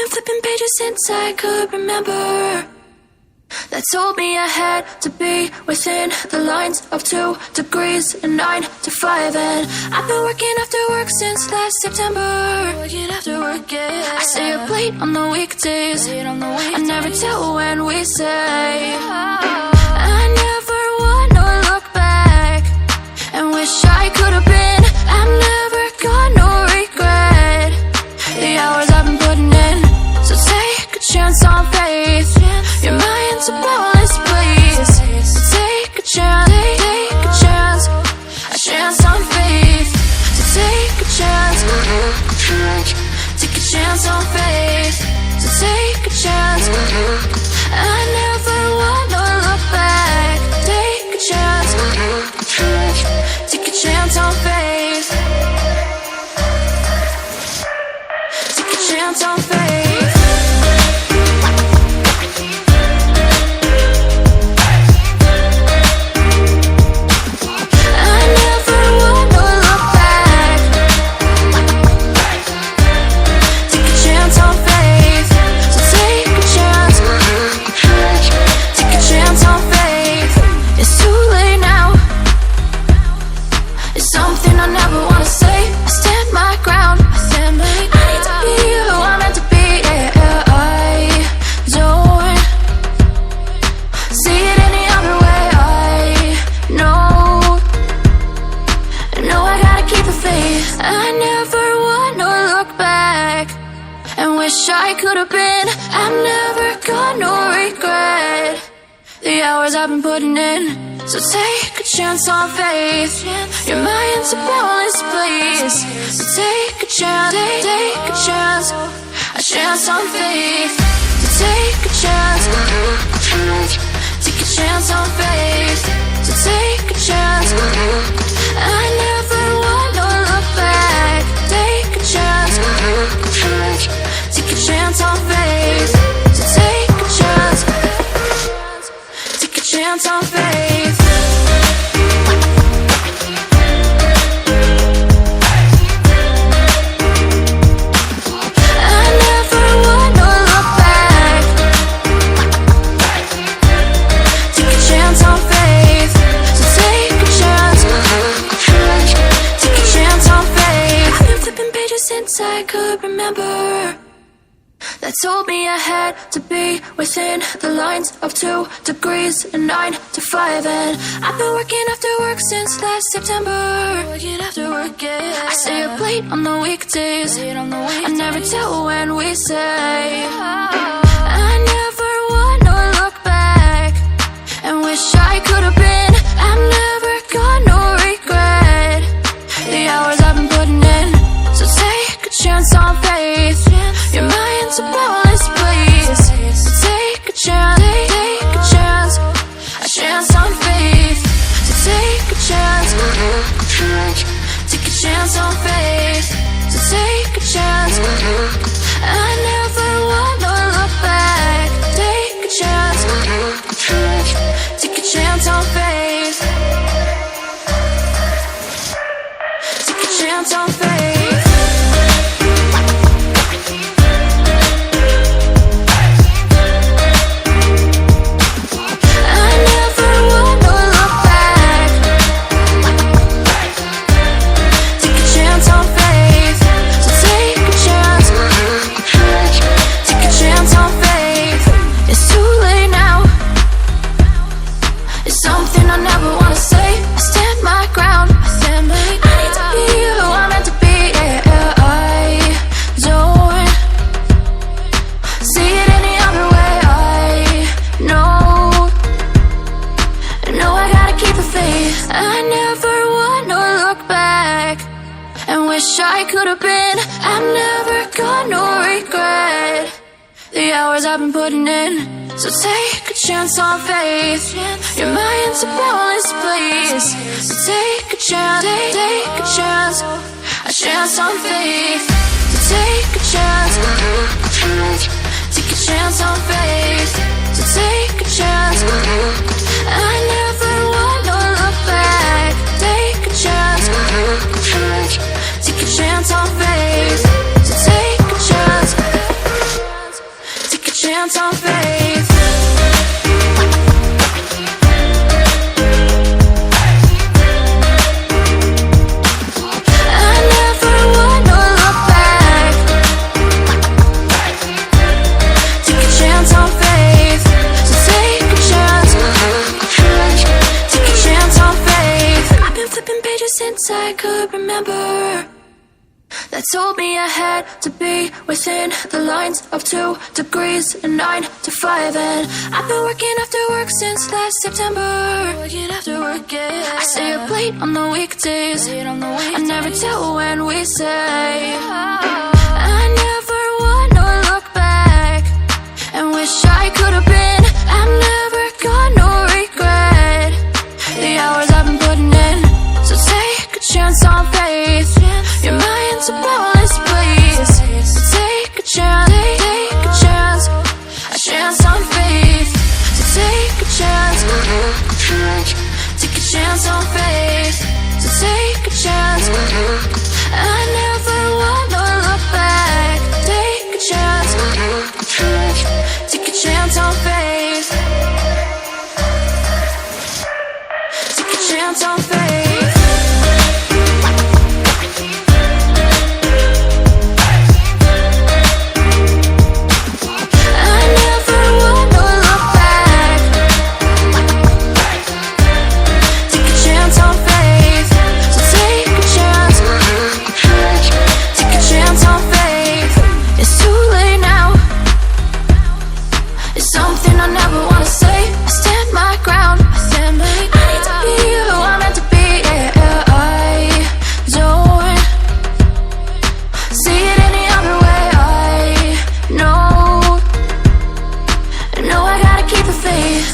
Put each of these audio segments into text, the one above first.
been flipping pages since I could remember, that told me I had to be within the lines of 2 degrees and 9 to 5. And I've been working after work since last September. Working after work, yeah. I stay up late on the weekdays. I never tell when we say. I never wanna look back and wish I could have been. I've never got no regret. The hours I've been putting in, so take a chance on faith. Your mind's a bonus, please. So take a chance, take a chance, a chance on faith. So take a chance, take a chance on faith. So take a chance. I never wanna look back. Take a chance, take a chance on faith. Take a chance on faith. I could have been. I've never got no regret. The hours I've been putting in, so take a chance on faith. Your mind's a bonus, please. So take a chance, take a chance, a chance on faith. So take a chance, take a chance on faith. So take a chance. I never wanna look back. Take a chance. Take a chance on faith. So take a chance. Take a chance on faith. I never wanna look back. Take a chance on faith. So take a chance. Take a chance on faith. I've been flipping pages since I could remember, that told me I had to be within the lines of 2 degrees and 9 to 5. And I've been working after work since last September. Working after work, yeah. I stay up late on the weekdays. I never tell when we say. I never wanna look back and wish I could have been. I've never got no regret. The hours I've been putting in, so take a chance on faith. Your mind's a bonus, please. So take a chance, take a chance, a chance on faith. So take a chance, take a chance on faith. So take a chance. I never wanna look back. Take a chance, take a chance on faith. Take a chance on faith. I never wanna look back and wish I could have been. I've never got no regret. The hours I've been putting in, so take a chance on faith. Your mind's a bonus, please. So take a chance, take a chance, a chance on faith. So take a chance, take a chance on faith. So take a chance. I never wanna look back. Take a chance, take a chance on faith. So take a chance. chance on faith. I never wanna look back. Take a chance on faith. So take a chance. Take a chance on faith. I've been flipping pages since I could remember. That told me I had to be within the lines of 2 degrees and 9 to 5. And I've been working after work since last September. Working after work, yeah. I stay up late on the weekdays. I never tell when we say. I never wanna look back and wish I could have been. I've never got no regret. The hours I've been putting in. So take a chance on faith. Your mind's a boundless place. So take a chance, take a chance. A chance on faith. So take a chance. Take a chance on faith. So take a chance. I never wanna look back. Take a chance. Take a chance on faith. Take a chance on faith.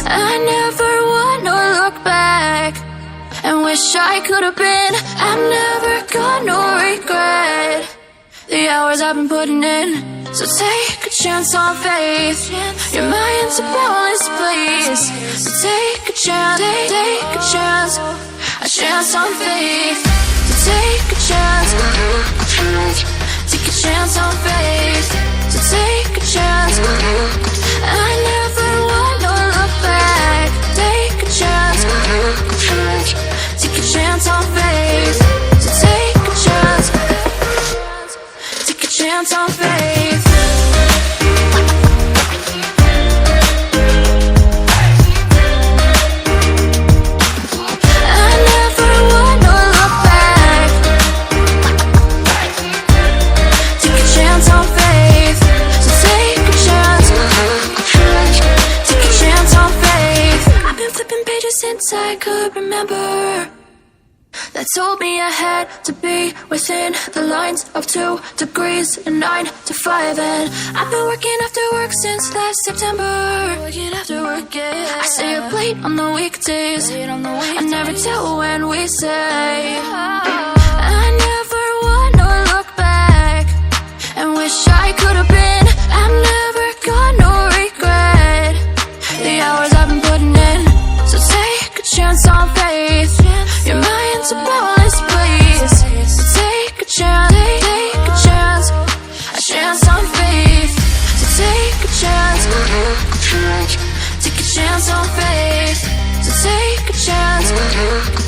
I never wanna look back and wish I could have been. I've never got no regret. The hours I've been putting in. So take a chance on faith. Your mind's a boundless place. So take a chance, take a chance. A chance on faith. So take a chance. Take a chance on faith. So take a chance. I never wanna look back. Take a chance. Take a chance on faith. So take a chance. Take a chance on faith. I never wanna look back. Take a chance on faith. So take a chance. Take a chance on faith. I've been flipping pages since I could remember. That told me I had to be within the lines of 2 degrees and 9 to 5. And I've been working after work since last September. Working after work, yeah. I stay up late on the weekdays. I never tell when we say. I never wanna look back and wish I could have been. I've never got no regret. The hours I've been putting in. So take a chance on faith. Your mind's a boundless place. So take a chance, take a chance. A chance on faith. So take a chance. Take a chance on faith. So take a chance.